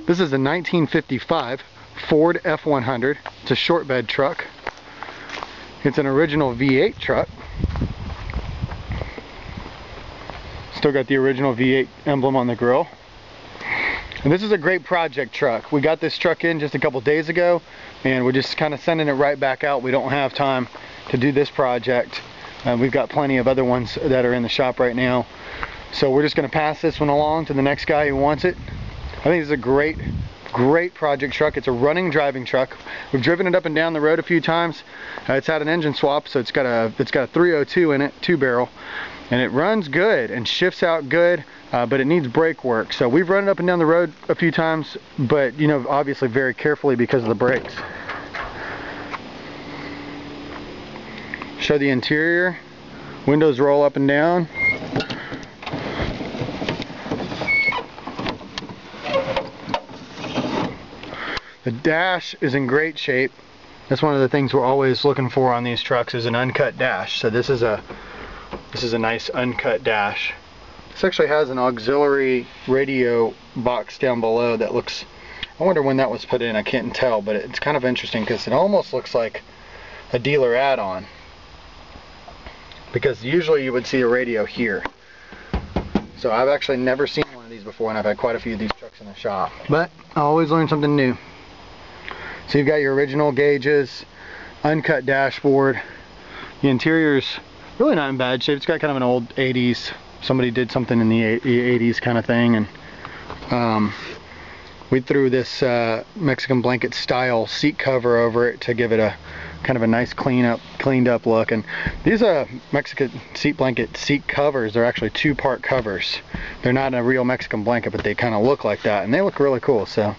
This is a 1955 Ford F100. It's a short bed truck. It's an original V8 truck. Still got the original V8 emblem on the grill. And this is a great project truck. We got this truck in just a couple days ago, and we're just kind of sending it right back out. We don't have time to do this project. We've got plenty of other ones that are in the shop right now. So we're just going to pass this one along to the next guy who wants it. I think it's a great project truck. It's a running driving truck. We've driven it up and down the road a few times. It's had an engine swap, so it's got a 302 in it, 2-barrel. And it runs good and shifts out good, but it needs brake work. So we've run it up and down the road a few times, but you know, obviously very carefully because of the brakes. Show the interior. Windows roll up and down. The dash is in great shape. That's one of the things we're always looking for on these trucks, is an uncut dash. So this is a nice uncut dash. This actually has an auxiliary radio box down below that looks, I wonder when that was put in, I can't tell, but it's kind of interesting because it almost looks like a dealer add-on. Because usually you would see a radio here. So I've actually never seen one of these before, and I've had quite a few of these trucks in the shop. But I always learn something new. So you've got your original gauges, uncut dashboard. The interior's really not in bad shape. It's got kind of an old 80s, somebody did something in the 80s kind of thing, and we threw this Mexican blanket style seat cover over it to give it a kind of a nice cleaned up look. And these Mexican blanket seat covers are actually 2-part covers. They're not a real Mexican blanket, but they kind of look like that, and they look really cool. So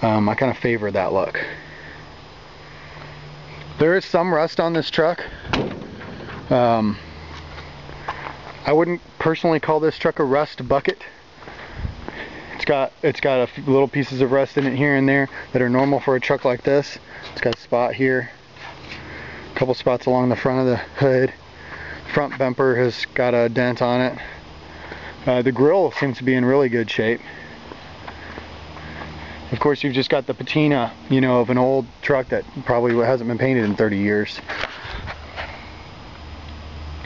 I kind of favor that look. There is some rust on this truck. I wouldn't personally call this truck a rust bucket. It's got a few little pieces of rust in it here and there that are normal for a truck like this. It's got a spot here, a couple spots along the front of the hood. Front bumper has got a dent on it. The grill seems to be in really good shape. Of course, you've just got the patina, you know, of an old truck that probably hasn't been painted in 30 years.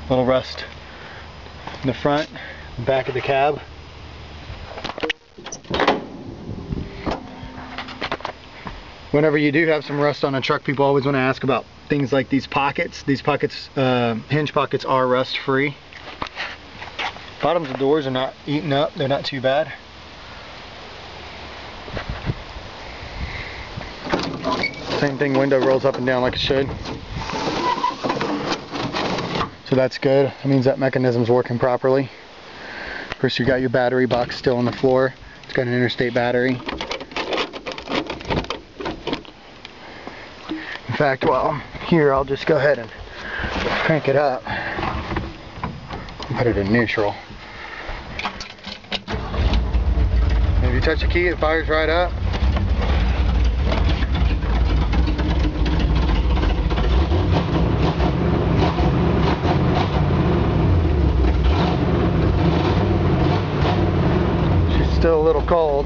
Little rust in the front, back of the cab. Whenever you do have some rust on a truck, people always want to ask about things like these pockets. These pockets, hinge pockets, are rust free. Bottoms of doors are not eaten up, they're not too bad. Same thing, window rolls up and down like it should. So that's good. That means that mechanism's working properly. Of course, you got your battery box still on the floor. It's got an interstate battery. In fact, while I'm here, I'll just go ahead and crank it up. Put it in neutral. If you touch the key, it fires right up. Still a little cold.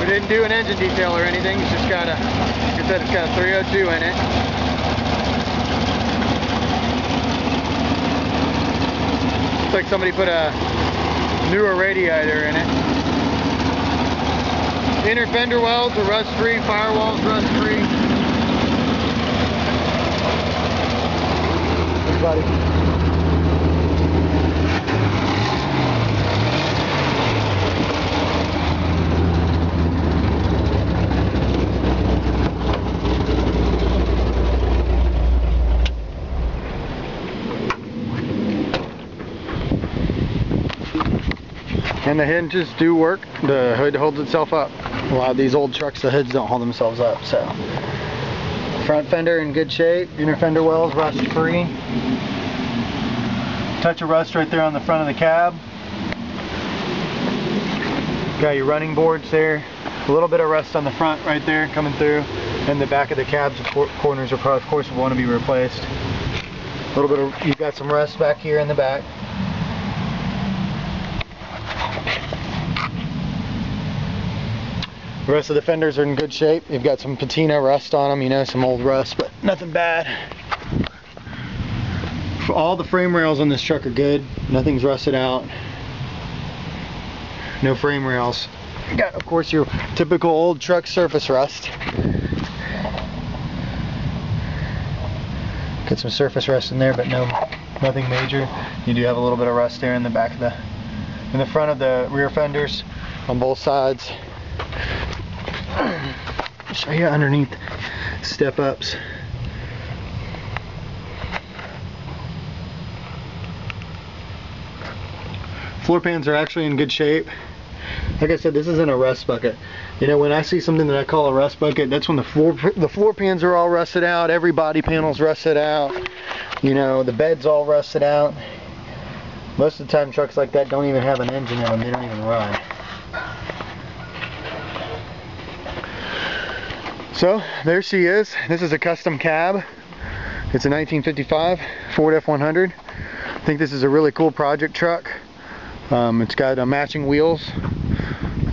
Didn't do an engine detail or anything. It's just got a, like I said, it's got a 302 in it. Looks like somebody put a newer radiator in it. Inner fender wells are rust free, firewalls rust free. Hey buddy. And the hinges do work, the hood holds itself up. A lot of these old trucks, the hoods don't hold themselves up. So front fender in good shape, inner fender wells rust free. Touch of rust right there on the front of the cab. Got your running boards there. A little bit of rust on the front right there coming through. And the back of the cab's corners are, of course, want to be replaced. A little bit of, you've got some rust back here in the back. The rest of the fenders are in good shape. You've got some patina rust on them, you know, some old rust, but nothing bad. All the frame rails on this truck are good. Nothing's rusted out. No frame rails. You got, of course, your typical old truck surface rust. Got some surface rust in there, but nothing major. You do have a little bit of rust there in the back of in the front of the rear fenders on both sides. I'll show you underneath step ups. Floor pans are actually in good shape. Like I said, this isn't a rust bucket. You know, when I see something that I call a rust bucket, that's when the floor pans are all rusted out, every body panel's rusted out, you know, the bed's all rusted out. Most of the time trucks like that don't even have an engine in them, they don't even run. So there she is. This is a custom cab. It's a 1955 Ford F100. I think this is a really cool project truck. It's got matching wheels,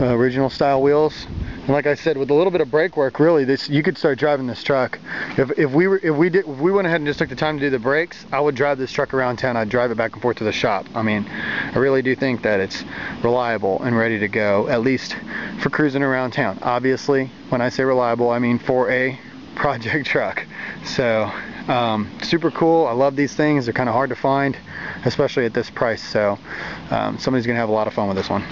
original style wheels, and like I said, with a little bit of brake work, really, you could start driving this truck. If we went ahead and just took the time to do the brakes, I would drive this truck around town. I'd drive it back and forth to the shop. I mean, I really do think that it's reliable and ready to go, at least for cruising around town. Obviously, when I say reliable, I mean for a project truck. So super cool. I love these things. They're kind of hard to find, especially at this price. So somebody's gonna have a lot of fun with this one.